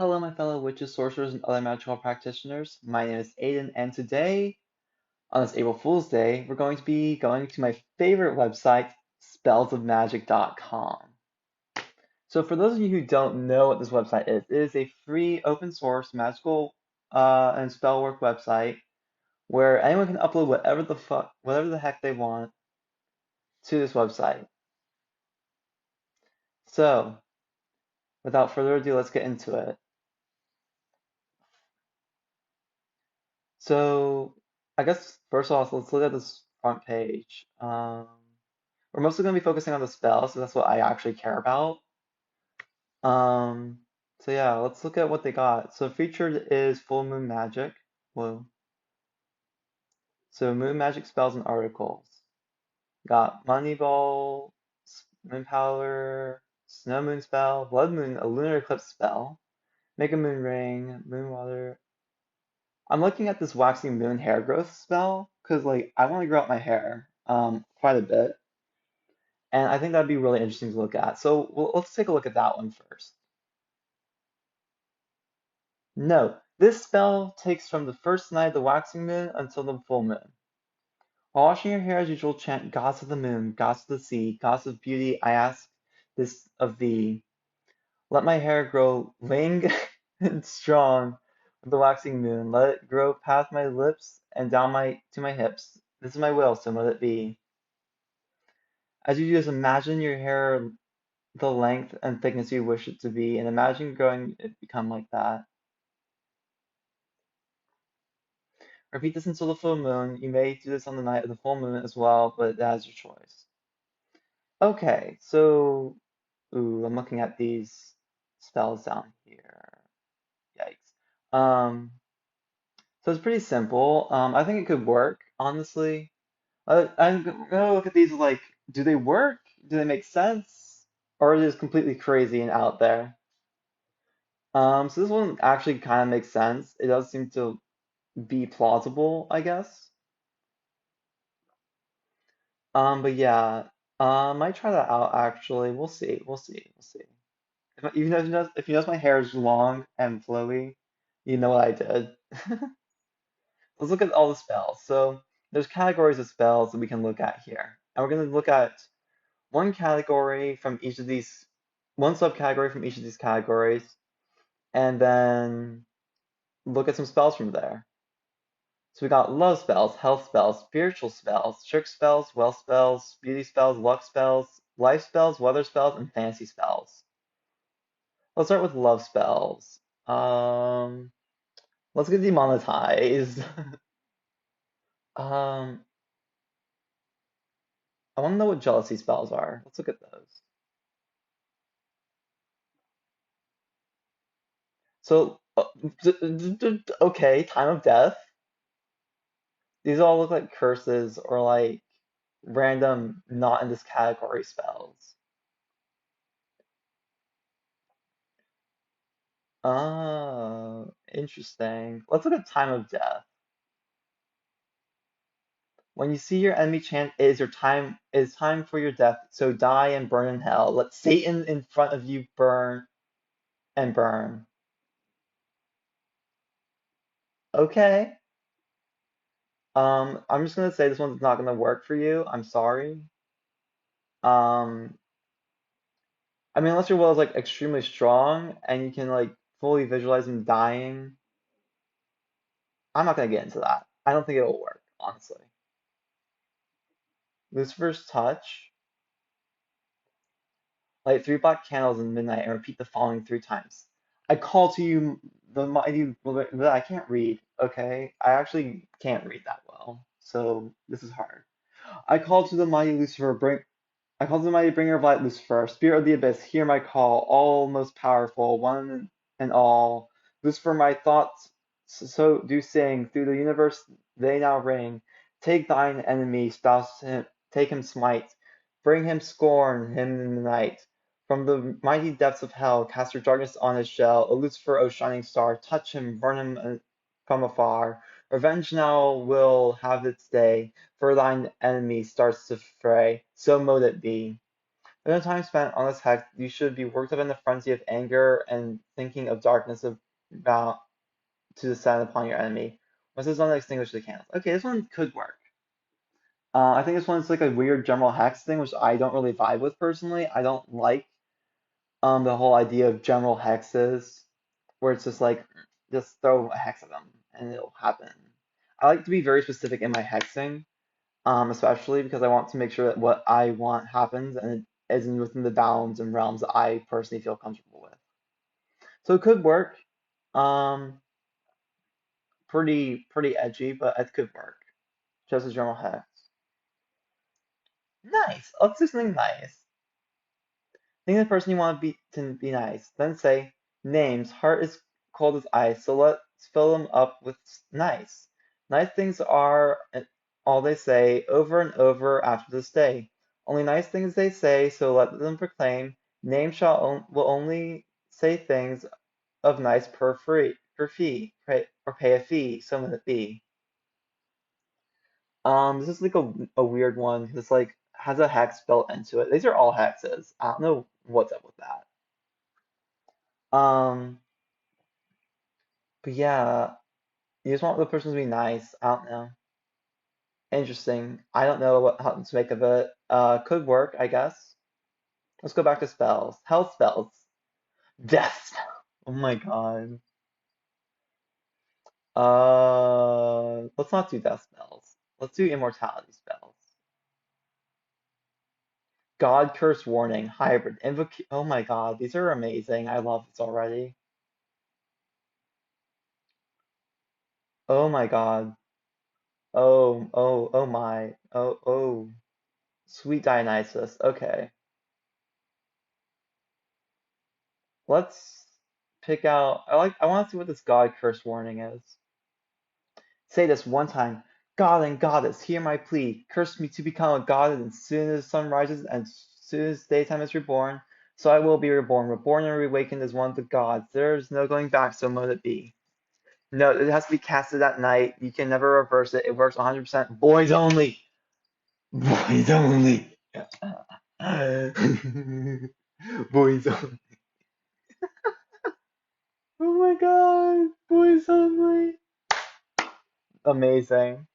Hello, my fellow witches, sorcerers, and other magical practitioners. My name is Aiden, and today, on this April Fool's Day, we're going to be going to my favorite website, spellsofmagic.com. So, for those of you who don't know what this website is, it is a free, open source magical and spell work website where anyone can upload whatever the heck they want to this website. So, without further ado, let's get into it. So, I guess first off, let's look at this front page. We're mostly going to be focusing on the spells, so that's what I actually care about. Um, so yeah, let's look at what they got. So featured is full moon magic. Whoa. So moon magic spells and articles. Got money ball, moon power, snow moon spell, blood moon, a lunar eclipse spell, make a moon ring, moon water. I'm looking at this waxing moon hair growth spell because like I want to grow out my hair quite a bit, and I think that'd be really interesting to look at. So let's take a look at that one first. No, this spell takes from the first night of the waxing moon until the full moon. While washing your hair as usual, chant gods of the moon, gods of the sea, gods of beauty, I ask this of thee. Let my hair grow lang and strong with the waxing moon. Let it grow past my lips and down to my hips. This is my will, so let it be. As you just imagine your hair the length and thickness you wish it to be, and imagine growing it become like that. Repeat this until the full moon. You may do this on the night of the full moon as well, but that's your choice. Okay, so I'm looking at these spells down here. Yikes. So it's pretty simple. I think it could work, honestly. I'm gonna look at these like, do they work? Do they make sense? Or are they just completely crazy and out there? So this one actually kind of makes sense. It does seem to be plausible, I guess. But yeah, I might try that out actually. We'll see. We'll see. We'll see. Even if you notice my hair is long and flowy, you know what I did. Let's look at all the spells. So there's categories of spells that we can look at here. And we're going to look at one category from each of these, one subcategory from each of these categories, and then look at some spells from there. So we got love spells, health spells, spiritual spells, trick spells, wealth spells, beauty spells, luck spells, life spells, weather spells, and fancy spells. Let's start with love spells. Um, let's get demonetized. Um, I want to know what jealousy spells are. Let's look at those. So, okay, time of death. These all look like curses or like random not in this category spells. Oh, interesting. Let's look at time of death. When you see your enemy chant, it is time for your death, so die and burn in hell. Let Satan in front of you burn and burn. Okay. I'm just gonna say this one's not gonna work for you. I'm sorry. Um, I mean, unless your will is like extremely strong and you can like fully visualize him dying, I'm not gonna get into that. I don't think it'll work, honestly. Lucifer's touch, light three black candles in midnight and repeat the following three times. I call to you the mighty. I can't read. Okay, I actually can't read that well, so this is hard. I call to the mighty Lucifer, I call to the mighty bringer of light, Lucifer, spirit of the abyss, hear my call, all most powerful, one and all. Lucifer, my thoughts so do sing, through the universe they now ring. Take thine enemy, spouse him, take him smite, bring him scorn, him in the night. From the mighty depths of hell, cast your darkness on his shell. O Lucifer, O shining star, touch him, burn him from afar. Revenge now will have its day for thine enemy starts to fray, so mote it be. During the time spent on this hex, you should be worked up in the frenzy of anger and thinking of darkness about to descend upon your enemy. Once it's on, extinguish the candles. Okay, this one could work. I think this one's like a weird general hex thing, which I don't really vibe with personally. I don't like the whole idea of general hexes, where it's just like just throw a hex at them and it'll happen. I like to be very specific in my hexing, especially because I want to make sure that what I want happens and it is within the bounds and realms that I personally feel comfortable with. So it could work. Um, pretty edgy, but it could work. Just a general hex. Nice. Let's do something nice. Think of the person you want to be nice. Then say, names. Heart is cold as ice, so let's fill them up with nice. Nice things are all they say over and over after this day. Only nice things they say, so let them proclaim. Names will only say things of nice per fee, or pay a fee, so let it be. This is like a weird one. This like has a hex built into it. These are all hexes. I don't know what's up with that. Um, but yeah, you just want the person to be nice. I don't know. Interesting. I don't know how to make of it. Could work, I guess. Let's go back to spells. Health spells. Death spell. Oh my God. Let's not do death spells. Let's do immortality spells. God curse warning. Hybrid. Invoke. Oh my God, these are amazing. I love this already. Oh my God. Oh my. Oh. Sweet Dionysus. Okay. Let's pick out. I want to see what this God curse warning is. Say this one time. God and goddess, hear my plea. Curse me to become a god as soon as sun rises and as soon as daytime is reborn. So I will be reborn, reborn and reawakened as one of the gods. There's no going back, so mote it be. No, it has to be casted at night. You can never reverse it. It works 100%. Boys only. Boys only. Boys only. Oh my God. Boys only. Amazing.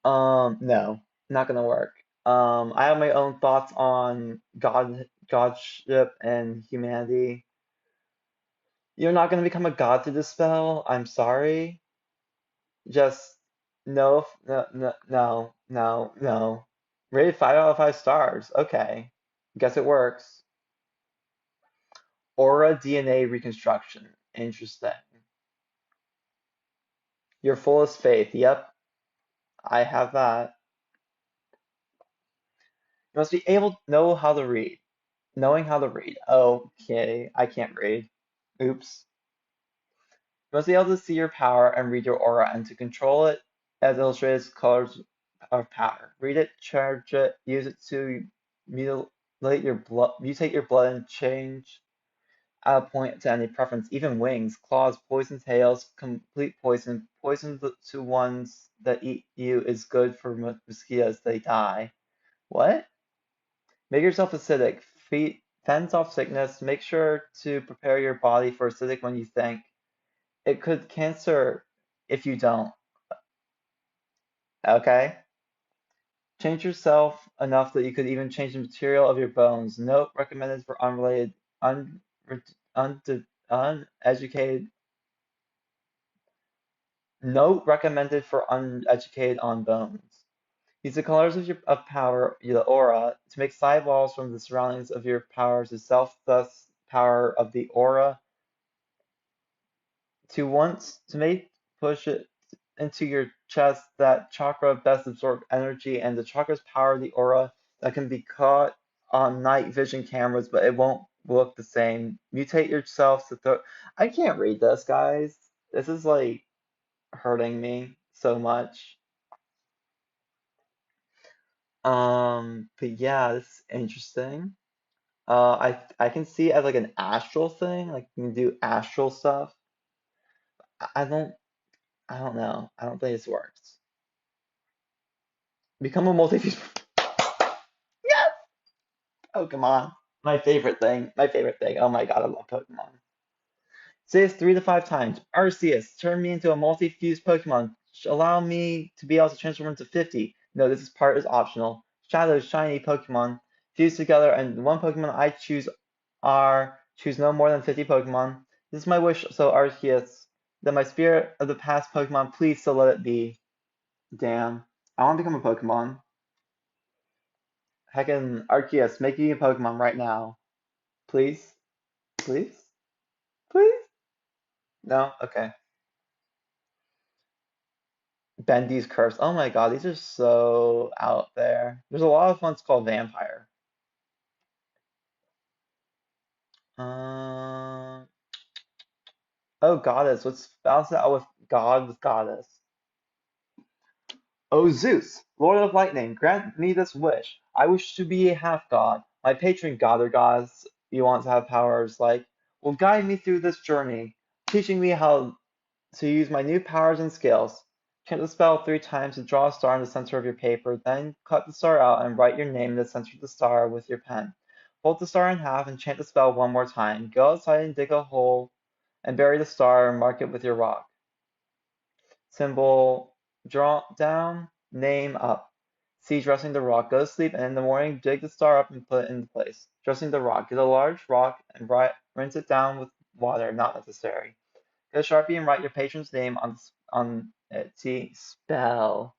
No, not gonna work. I have my own thoughts on godship and humanity. You're not gonna become a god through this spell. I'm sorry. Just no, no. Rated 5 out of 5 stars. Okay, guess it works. Aura DNA reconstruction. Interesting. Your fullest faith. Yep, I have that. You must be able to know how to read. Knowing how to read. Okay, I can't read. Oops. You must be able to see your power and read your aura and to control it as illustrated as colors of power. Read it, charge it, use it to mutate your blood and change at a point to any preference. Even wings, claws, poison tails, complete poison. Poison to ones that eat you is good for mosquitoes, they die. What? Make yourself acidic. Fends off sickness. Make sure to prepare your body for acidic when you think. It could cancer if you don't. Okay? Change yourself enough that you could even change the material of your bones. Note recommended for unrelated, un, un, uneducated. Note recommended for uneducated on bones. Use the colors of power, the aura, to make sidewalls from the surroundings of your powers to self thus power of the aura to once to make push it into your chest that chakra best absorb energy and the chakras power the aura that can be caught on night vision cameras but it won't look the same. Mutate yourself to throw. I can't read this, guys. This is like hurting me so much. But yeah, this is interesting. I can see it as like an astral thing, like you can do astral stuff. I don't I don't know. I don't think this works. Become a multi Pokemon. My favorite thing. My favorite thing. Oh my god, I love Pokemon. Say this 3 to 5 times. Arceus, turn me into a multi-fused Pokemon. Allow me to be able to transform into 50. No, this part is optional. Shadow, shiny Pokemon. Fuse together, and one Pokemon I choose no more than 50 Pokemon. This is my wish, so Arceus. That my spirit of the past Pokemon, please so let it be. Damn. I want to become a Pokemon. Heckin' Arceus, make me a Pokemon right now. Please? Please? Please? No? Okay. Bendy's Curse. Oh my god, these are so out there. There's a lot of ones called Vampire. Um, oh Goddess. Let's balance it out with God with Goddess. O Zeus, Lord of Lightning, grant me this wish. I wish to be a half god. My patron god or gods you want to have powers like will guide me through this journey, teaching me how to use my new powers and skills. Chant the spell 3 times to draw a star in the center of your paper, then cut the star out and write your name in the center of the star with your pen. Fold the star in half and chant the spell one more time. Go outside and dig a hole and bury the star and mark it with your rock. Symbol draw down, name up. See dressing the rock. Go to sleep and in the morning dig the star up and put it in place. Dressing the rock. Get a large rock and rinse it down with water, not necessary. Get a Sharpie and write your patron's name on it. See spell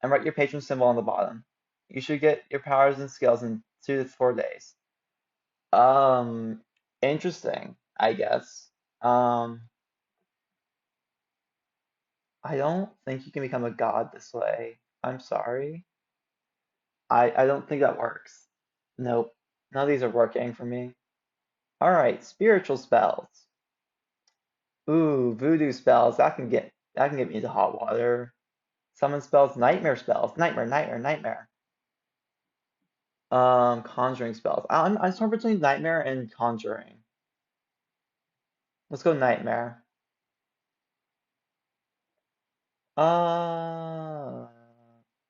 and write your patron symbol on the bottom. You should get your powers and skills in 2 to 4 days. Um, interesting, I guess. Um, I don't think you can become a god this way. I'm sorry. I don't think that works. Nope. None of these are working for me. Alright, spiritual spells. Ooh, voodoo spells. That can get me into hot water. Summon spells, nightmare spells. Nightmare, nightmare, nightmare. Conjuring spells. I'm torn between nightmare and conjuring. Let's go nightmare. Uh,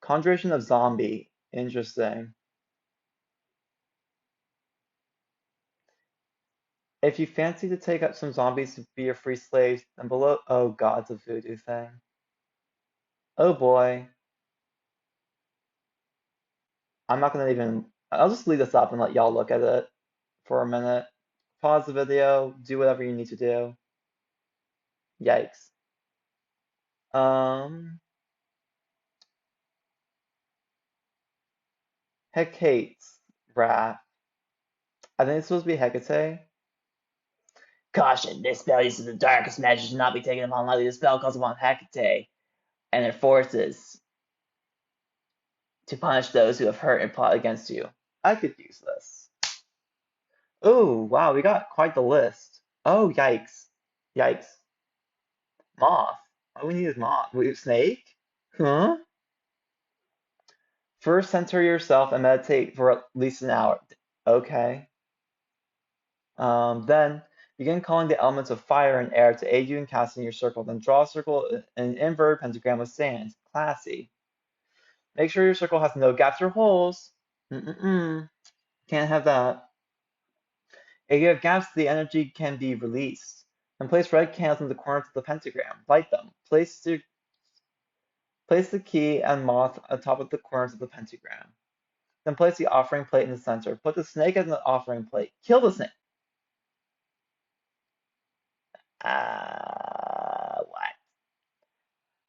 Conjuration of zombie. Interesting. If you fancy to take up some zombies to be your free slaves, then below. Oh god, it's a voodoo thing. Oh boy. I'm not gonna even. I'll just leave this up and let y'all look at it for a minute. Pause the video, do whatever you need to do. Yikes. Um, Hecate's Wrath. I think it's supposed to be Hecate. Caution, this spell uses the darkest magic should not be taken upon lightly. The spell calls upon Hecate and their forces to punish those who have hurt and plot against you. I could use this. Oh, wow, we got quite the list. Oh, yikes. Yikes. Moth. All we need is moth. Wait, snake? Huh? First, center yourself and meditate for at least an hour. Okay. Then, begin calling the elements of fire and air to aid you in casting your circle. Then draw a circle in an inverted pentagram with sand. Classy. Make sure your circle has no gaps or holes. Mm-mm-mm. Can't have that. If you have gaps, the energy can be released. And place red candles in the corners of the pentagram. Light them. Place the key and moth on top of the corners of the pentagram. Then place the offering plate in the center. Put the snake in the offering plate. Kill the snake. What?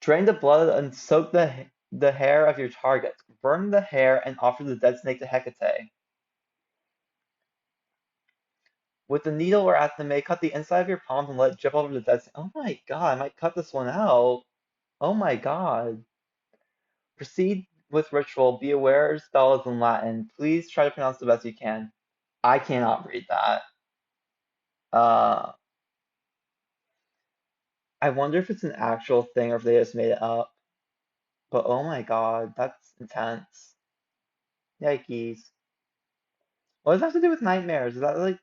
Drain the blood and soak the hair of your target. Burn the hair and offer the dead snake to Hecate. With the needle or atame, cut the inside of your palms and let it drip over the dead snake. Oh my god, I might cut this one out. Oh my god. Proceed with ritual. Be aware spell is in Latin. Please try to pronounce the best you can. I cannot read that. Uh, I wonder if it's an actual thing or if they just made it up. But oh my god, that's intense. Yikes. What does that have to do with nightmares? Is that like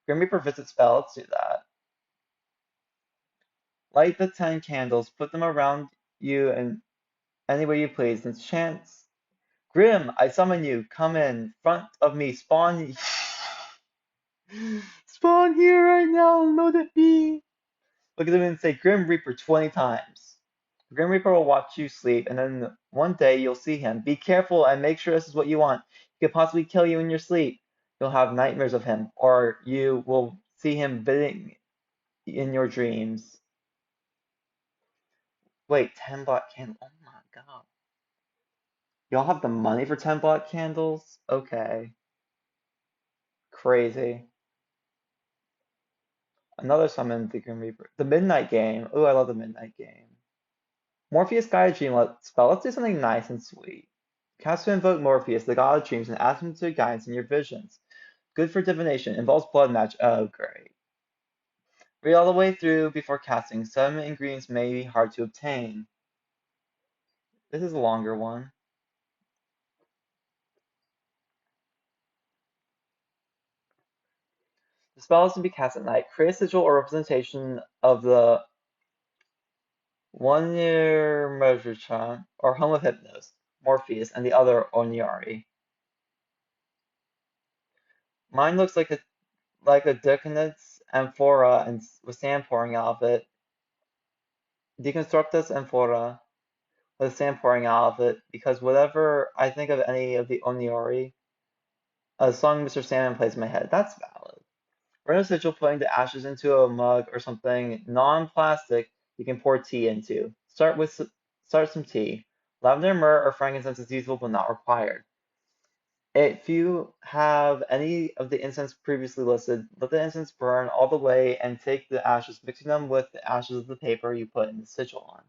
Grim Reaper visit spell? Let's do that. Light the 10 candles, put them around you in any way you please, and chant Grim, I summon you. Come in front of me. Spawn. Spawn here right now. Load at me. Look at him and say Grim Reaper 20 times. Grim Reaper will watch you sleep, and then one day you'll see him. Be careful and make sure this is what you want. He could possibly kill you in your sleep. You'll have nightmares of him, or you will see him bidding in your dreams. Wait, 10 black candles. Oh my god. Y'all have the money for 10 black candles? Okay. Crazy. Another summon the Grim Reaper. The Midnight Game. Ooh, I love the Midnight Game. Morpheus guided dream spell. Let's do something nice and sweet. Cast to invoke Morpheus, the god of dreams, and ask him to guide us in your visions. Good for divination. Involves blood match. Oh, great. Read all the way through before casting. Some ingredients may be hard to obtain. This is a longer one. The spell is to be cast at night. Create a sigil or representation of the one near Mojichan, or home of Hypnos, Morpheus, and the other Onyari. Mine looks like a decadence amphora and with sand pouring out of it. Deconstructus amphora with sand pouring out of it, because whatever I think of any of the Onyari, a song Mr. Sandman plays in my head. That's valid. Run a sigil putting the ashes into a mug or something non-plastic you can pour tea into. Start some tea. Lavender, myrrh, or frankincense is useful but not required. If you have any of the incense previously listed, let the incense burn all the way and take the ashes, mixing them with the ashes of the paper you put in the sigil on.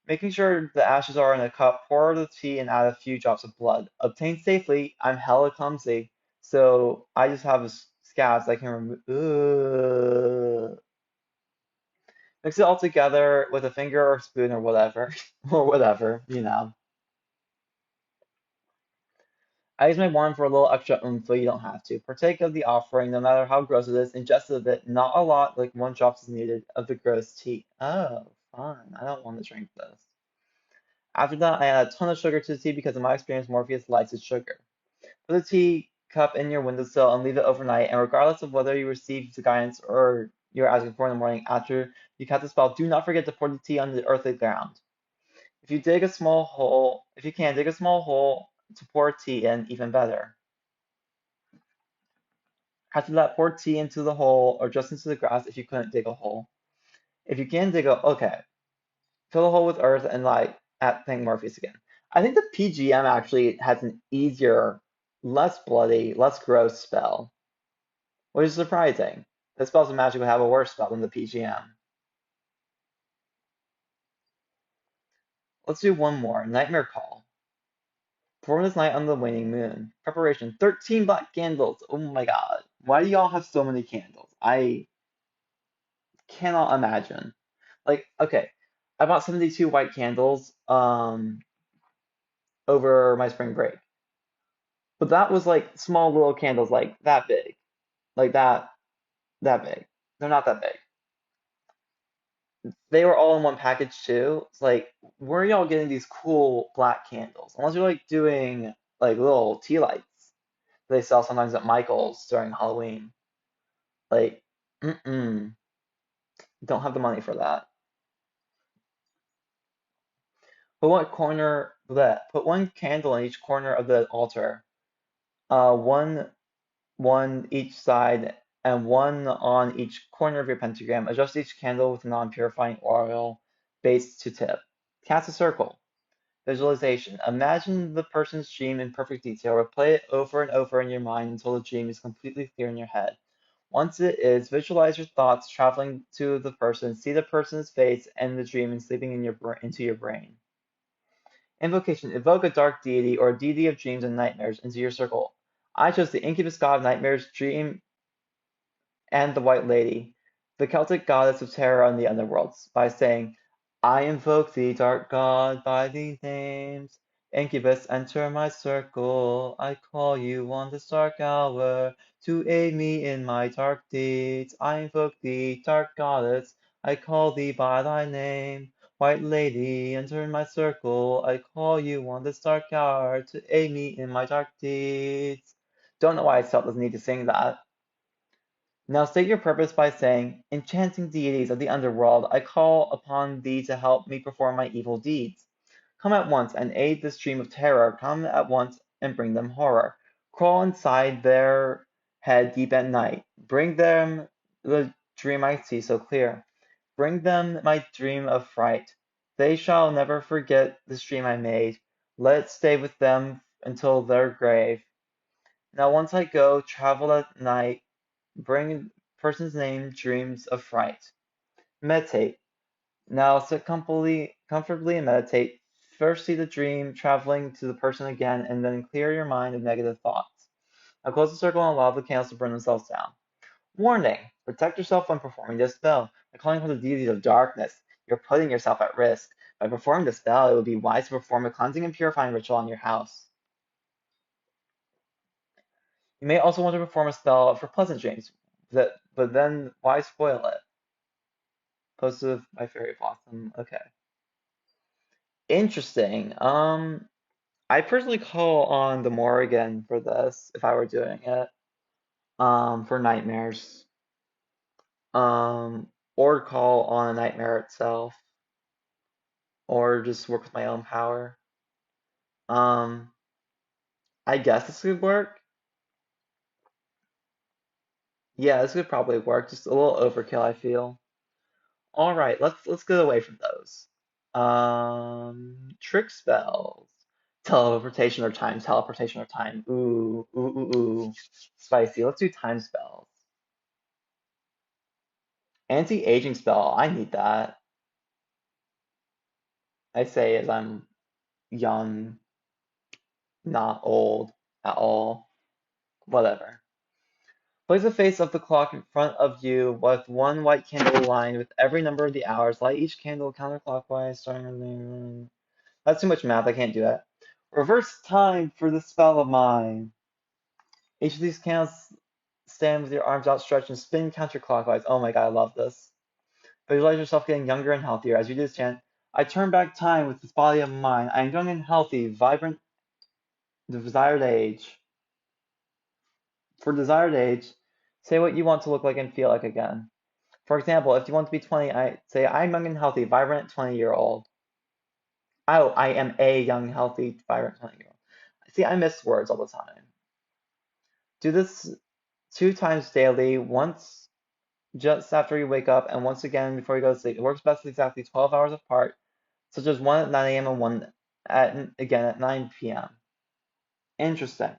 Making sure the ashes are in a cup, pour the tea and add a few drops of blood. Obtained safely. I'm hella clumsy, so I just have scabs I can remove. Mix it all together with a finger or spoon or whatever, or whatever, you know. I use my wand for a little extra oomph, but you don't have to. Partake of the offering, no matter how gross it is. Ingest of it, not a lot, like 1 drop is needed of the gross tea. Oh, fun. I don't want to drink this. After that, I add a ton of sugar to the tea because in my experience, Morpheus likes its sugar. Put the tea cup in your windowsill and leave it overnight, and regardless of whether you receive the guidance or you're asking for in the morning after you cast the spell, do not forget to pour the tea on the earthly ground. If you dig a small hole, if you can, dig a small hole to pour tea in, even better. After that, pour tea into the hole or just into the grass if you couldn't dig a hole. If you can dig a, okay, fill the hole with earth and like at thank Morpheus again. I think the PGM actually has an easier, less bloody, less gross spell, which is surprising. The spells of magic would have a worse spell than the PGM. Let's do one more. Nightmare Call. Perform this night on the waning moon. Preparation. 13 black candles. Oh my god. Why do y'all have so many candles? I cannot imagine. Like, okay, I bought 72 white candles over my spring break. But that was like small little candles like that big. Like that big. They're not that big. They were all in one package too. It's like, where are y'all getting these cool black candles? Unless you're like doing like little tea lights they sell sometimes at Michael's during Halloween. Like, mm-mm, don't have the money for that. Put one candle in each corner of the altar. One each side and one on each corner of your pentagram. Adjust each candle with non-purifying oil base to tip. Cast a circle. Visualization. Imagine the person's dream in perfect detail. Replay it over and over in your mind until the dream is completely clear in your head. Once it is, visualize your thoughts traveling to the person. See the person's face and the dream and sleeping into your brain. Invocation. Evoke a dark deity or a deity of dreams and nightmares into your circle. I chose the incubus god of nightmares, dream, and the White Lady, the Celtic goddess of terror in the underworlds, by saying, I invoke thee, dark god, by these names. Incubus, enter my circle. I call you on this dark hour to aid me in my dark deeds. I invoke thee, dark goddess. I call thee by thy name. White lady, enter my circle. I call you on this dark hour to aid me in my dark deeds. Don't know why I felt the need to sing that. Now state your purpose by saying, enchanting deities of the underworld, I call upon thee to help me perform my evil deeds. Come at once and aid this dream of terror. Come at once and bring them horror. Crawl inside their head deep at night. Bring them the dream I see so clear. Bring them my dream of fright. They shall never forget this dream I made. Let it stay with them until their grave. Now once I go, travel at night, bring person's name, dreams of fright. Meditate. Now sit comfortably and meditate. First see the dream traveling to the person again, and then clear your mind of negative thoughts. Now close the circle and allow the candles to burn themselves down. Warning! Protect yourself when performing this spell. By calling upon the deities of darkness, you're putting yourself at risk. By performing this spell, it would be wise to perform a cleansing and purifying ritual on your house. You may also want to perform a spell for pleasant dreams, but then why spoil it? Posted by Fairy Blossom. Okay. Interesting. I personally call on the Morrigan for this if I were doing it. For nightmares. Um, or call on a nightmare itself, or just work with my own power. Um, I guess this could work. Yeah, this could probably work. Just a little overkill, I feel. All right, let's get away from those. Trick spells. Teleportation or time. Ooh, ooh, ooh, ooh. Spicy. Let's do time spells. Anti-aging spell. I need that. I say as I'm young, not old at all. Whatever. Place the face of the clock in front of you with one white candle aligned with every number of the hours. Light each candle counterclockwise, starting with the... That's too much math. I can't do that. Reverse time for this spell of mine. Each of these candles stand with your arms outstretched and spin counterclockwise. Oh my god, I love this. Visualize yourself getting younger and healthier. As you do this chant, I turn back time with this body of mine. I am young and healthy, vibrant, the desired age. For desired age, say what you want to look like and feel like again. For example, if you want to be 20, I say I'm young and healthy, vibrant 20-year-old. Oh, I am a young, healthy, vibrant 20-year-old. See, I miss words all the time. Do this 2 times daily, once just after you wake up and once again before you go to sleep. It works best exactly 12 hours apart, such as one at 9 a.m. and one again at 9 p.m. Interesting.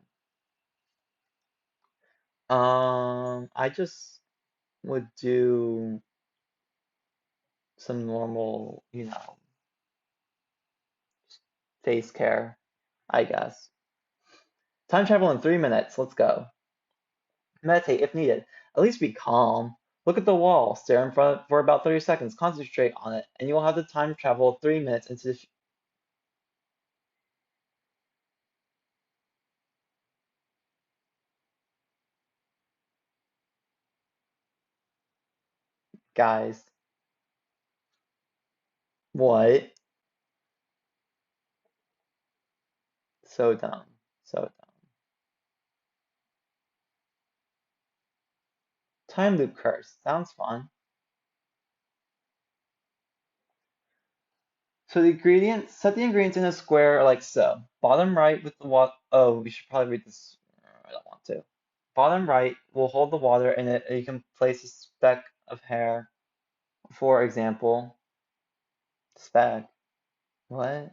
I just would do some normal, face care, I guess. Time travel in 3 minutes. Let's go. Meditate if needed. At least be calm. Look at the wall. Stare in front for about 30 seconds. Concentrate on it, and you will have the time to travel 3 minutes into the guys. What? So dumb. So dumb. Time loop curse. Sounds fun. So the ingredients, set the ingredients in a square like so. Bottom right with the water. Oh, we should probably read this. I don't want to. Bottom right will hold the water in it, and you can place a speck of hair. For example, speck. What?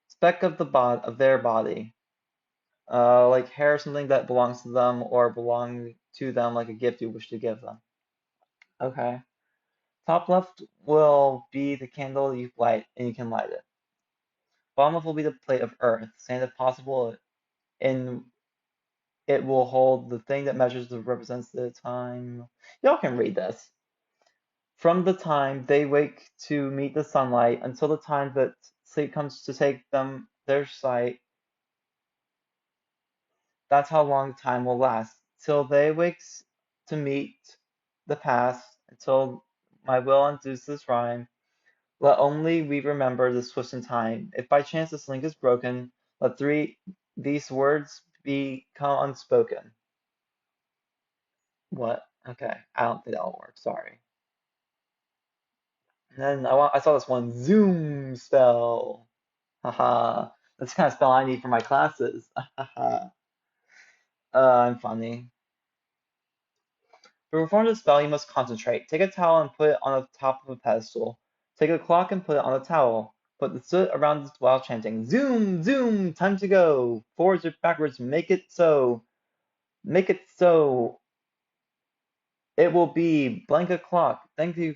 Speck of the of their body. Like hair, something that belongs to them or belong to them, like a gift you wish to give them. Okay. Top left will be the candle you light, and you can light it. Bottom left will be the plate of earth. Sand if possible, and it will hold the thing that measures the represents the time. Y'all can read this. From the time they wake to meet the sunlight until the time that sleep comes to take them their sight, that's how long time will last. Till they wakes to meet the past, until my will undoes this rhyme. Let only we remember this twist in time. If by chance this link is broken, let these words become unspoken. What? Okay, I don't think that'll work. Sorry. And then I saw this one Zoom spell. Haha. That's the kind of spell I need for my classes. Haha. I'm funny. To perform this spell, you must concentrate. Take a towel and put it on the top of a pedestal. Take a clock and put it on the towel. Put the soot around it while chanting, Zoom, zoom, time to go. Forwards or backwards, make it so. Make it so. It will be blank o'clock. Thank you,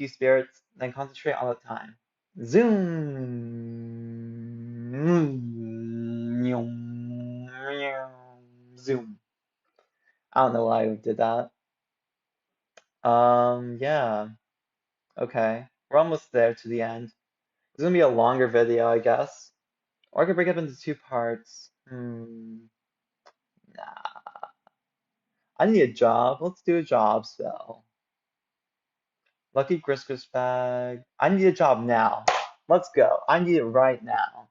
spirits. Then concentrate on the time. Zoom. Zoom. I don't know why I did that. Yeah. Okay. We're almost there to the end. It's gonna be a longer video, I guess. Or I could break it up into two parts. Nah. I need a job. Let's do a job spell. Lucky Griskus bag. I need a job now. Let's go. I need it right now.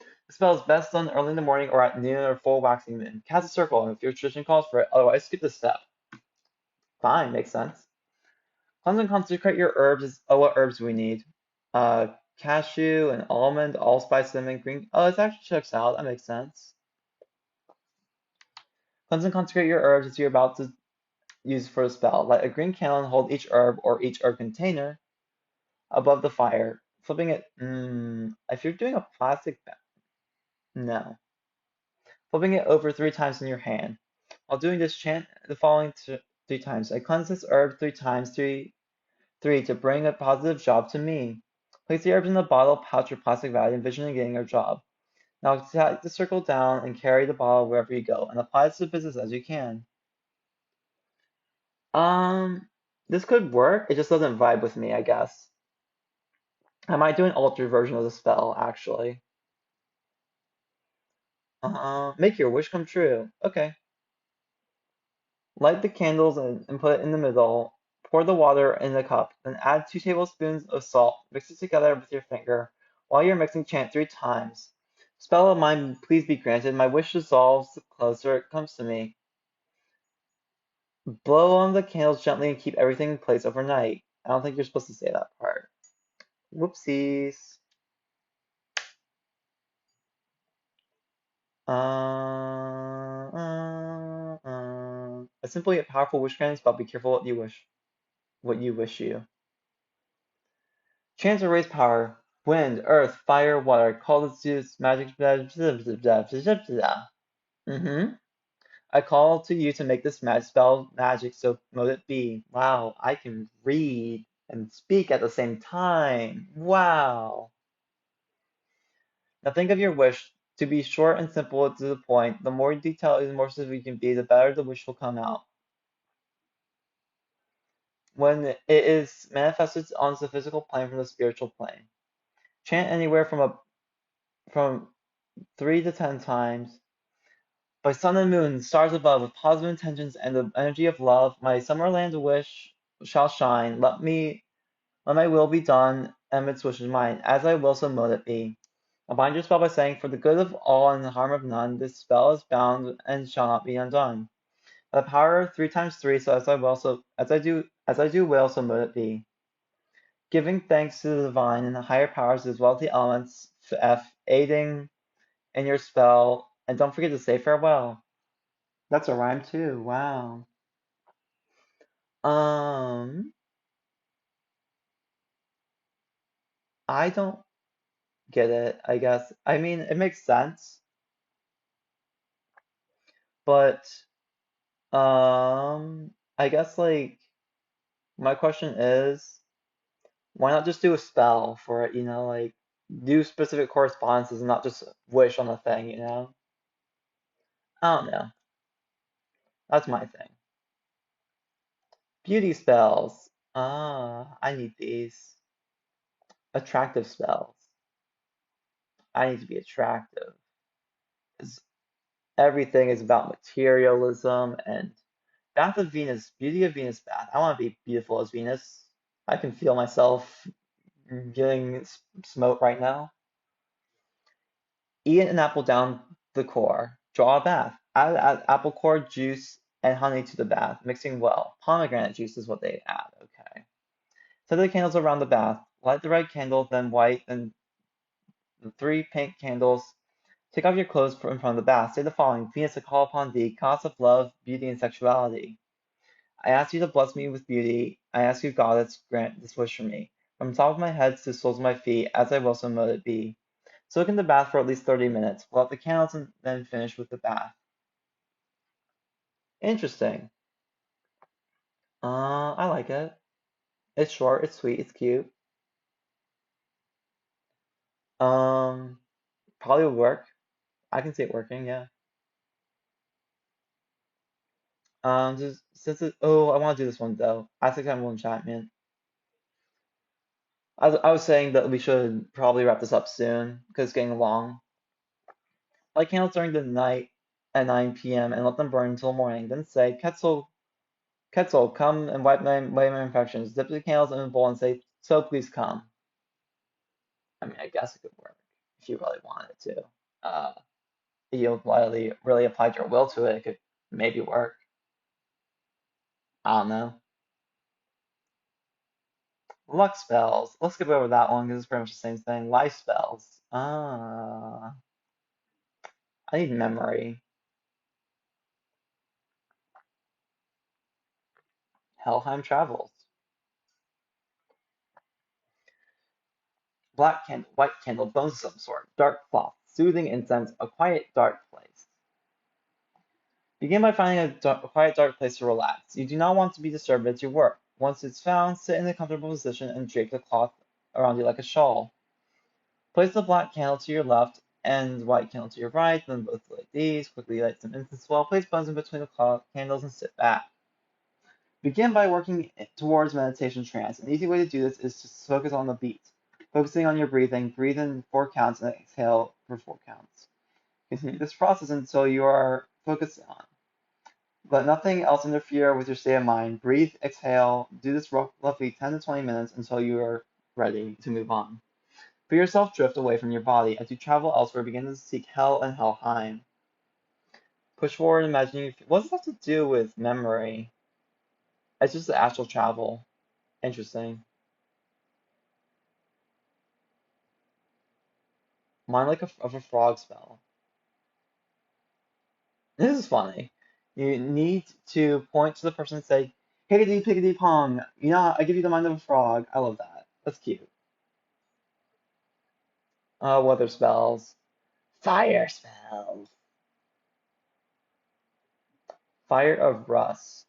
The spell is best done early in the morning or at noon or full waxing moon. Cast a circle if your tradition calls for it, otherwise skip this step. Fine, makes sense. Cleanse and consecrate your herbs is what herbs we need. Cashew and almond, allspice, cinnamon, green. Oh, this actually checks out. That makes sense. Cleanse and consecrate your herbs as you're about to use for a spell. Light a green candle and hold each herb or each herb container above the fire. Flipping it. If you're doing a plastic bag, no. Flipping it over 3 times in your hand. While doing this, chant the following 3 times. I cleanse this herb 3 times, three to bring a positive job to me. Place the herbs in a bottle, pouch, or plastic bag, envisioning getting a job. Now tap the circle down and carry the bottle wherever you go, and apply this to business as you can. Um, this could work. It just doesn't vibe with me, I guess. I might do an altered version of the spell, actually. Make your wish come true. Okay. Light the candles and put it in the middle. Pour the water in the cup. Then add 2 tablespoons of salt. Mix it together with your finger. While you're mixing, chant 3 times. Spell of mine, please be granted. My wish dissolves the closer it comes to me. Blow on the candles gently and keep everything in place overnight. I don't think you're supposed to say that part. Whoopsies. A simple yet powerful wish command spell. Be careful what you wish. What you wish you. Chance to raise power. Wind, earth, fire, water. Call the Zeus magic. Mm-hmm. I call to you to make this spell magic, so mote it be. Wow, I can read and speak at the same time. Wow. Now think of your wish to be short and simple to the point. The more detailed and more specific you can be, the better the wish will come out. When it is manifested on the physical plane from the spiritual plane. Chant anywhere from 3 to 10 times. By sun and moon, stars above, with positive intentions and the energy of love, my Summerland wish shall shine. Let my will be done, and its wishes mine, as I will, so mote it be. I'll bind your spell by saying, for the good of all and the harm of none, this spell is bound and shall not be undone. By the power of 3 times 3, so as I will, so as I do will, so mote it be. Giving thanks to the divine and the higher powers as well as the elements, aiding in your spell, and don't forget to say farewell. That's a rhyme too. Wow. Um, I don't get it, I guess. I mean, it makes sense, but I guess like my question is, why not just do a spell for it, like do specific correspondences and not just wish on the thing? I don't know. That's my thing. Beauty spells. I need these. Attractive spells. I need to be attractive. 'Cause everything is about materialism and Bath of Venus, Beauty of Venus bath. I want to be beautiful as Venus. I can feel myself getting smoked right now. Eat an apple down the core. Draw a bath. Add apple core juice and honey to the bath, mixing well. Pomegranate juice is what they add. Okay. Set the candles around the bath. Light the red candle, then white, then the three pink candles. Take off your clothes in front of the bath. Say the following: Venus, I call upon thee, goddess of love, beauty, and sexuality. I ask you to bless me with beauty. I ask you, goddess, grant this wish for me. From the top of my head to the soles of my feet, as I will, so mote it be. Soak in the bath for at least 30 minutes. Blow out the candles and then finish with the bath. Interesting. I like it. It's short, it's sweet, it's cute. Um, Probably would work. I can see it working, yeah. Just since it, oh, I want to do this one though. Accidental enchantment. I was saying that we should probably wrap this up soon because it's getting long. Light candles during the night at 9 p.m. and let them burn until morning. Then say, Quetzal, come and wipe my infections. Dip the candles in a bowl and say, so please come. I mean, I guess it could work if you really wanted to. Uh, you really applied your will to it, it could maybe work. I don't know. Luck spells. Let's skip over that one because it's pretty much the same thing. Life spells. I need memory. Helheim travels. Black candle, white candle, bones of some sort. Dark cloth, soothing incense, a quiet dark place. Begin by finding a quiet dark place to relax. You do not want to be disturbed as you work. Once it's found, sit in a comfortable position and drape the cloth around you like a shawl. Place the black candle to your left and white candle to your right, then both like these. Quickly light some incense well. Place bones in between the candles and sit back. Begin by working towards meditation trance. An easy way to do this is to focus on the beat. Focusing on your breathing, breathe in 4 counts and exhale for 4 counts. Continue this process until you are focused on. Let nothing else interfere with your state of mind. Breathe, exhale. Do this roughly 10 to 20 minutes until you are ready to move on. Feel yourself drift away from your body. As you travel elsewhere, begin to seek hell and Helheim. Push forward, imagining. What does that have to do with memory? It's just the astral travel. Interesting. Mine like of a frog spell. This is funny. You need to point to the person and say, "Higgity piggity pong." You know, I give you the mind of a frog. I love that. That's cute. Weather spells. Fire spells. Fire of Rust.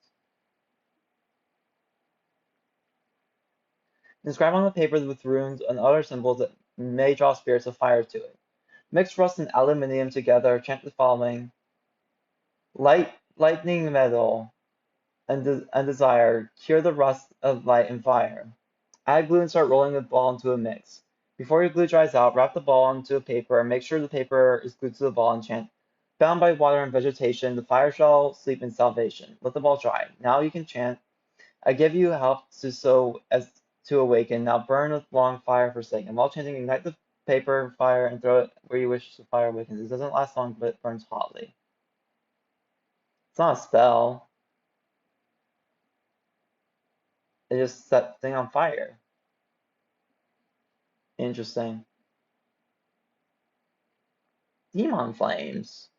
Inscribe on the paper with runes and other symbols that may draw spirits of fire to it. Mix rust and aluminium together. Chant the following: lightning metal and desire. Cure the rust of light and fire. Add glue and start rolling the ball into a mix. Before your glue dries out, wrap the ball into a paper and make sure the paper is glued to the ball and chant. Bound by water and vegetation, the fire shall sleep in salvation. Let the ball dry. Now you can chant. I give you help to so as to awaken. Now burn with long fire forsaken. While chanting, ignite the paper fire and throw it where you wish the fire awakens. It doesn't last long, but it burns hotly. It's not a spell. It just set thing on fire. Interesting. Demon flames.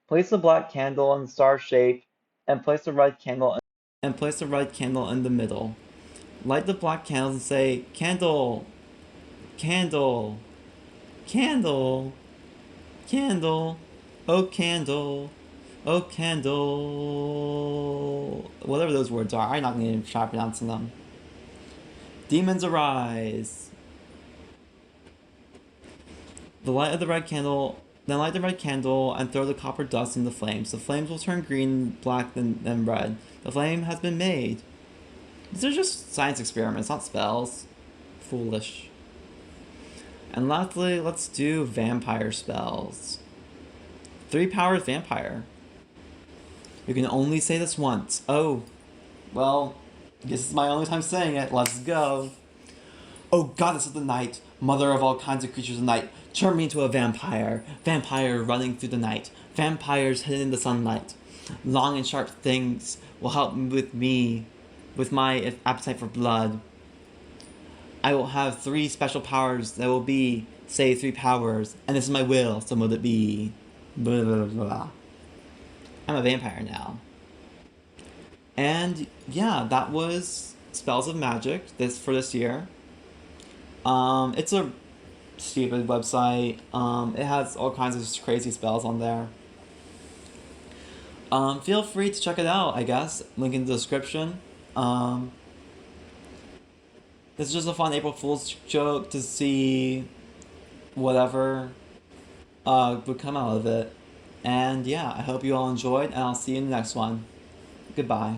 Place the black candle in star shape and place the red candle in the middle. Light the black candles and say, "Candle, candle, candle, candle, oh candle, oh candle." Whatever those words are, I'm not going to try pronouncing them. Demons arise. The light of the red candle Then light the red candle and throw the copper dust in the flames. The flames will turn green, black, then red. The flame has been made. These are just science experiments, not spells. Foolish. And lastly, let's do vampire spells. 3 powers vampire. You can only say this once. Oh, well, this is my only time saying it. Let's go. Oh, goddess of the night, mother of all kinds of creatures of night, turn me into a vampire. Vampire running through the night. Vampires hidden in the sunlight. Long and sharp things will help me with my appetite for blood. I will have 3 special powers that will be, say, 3 powers, and this is my will, so will it be. Blah, blah, blah, blah. I'm a vampire now. And yeah, that was Spells of Magic this year. It's a stupid website. It has all kinds of crazy spells on there. Feel free to check it out, I guess. Link in the description. Um, this is just a fun April Fool's joke to see whatever would come out of it. And yeah, I hope you all enjoyed, and I'll see you in the next one. Goodbye.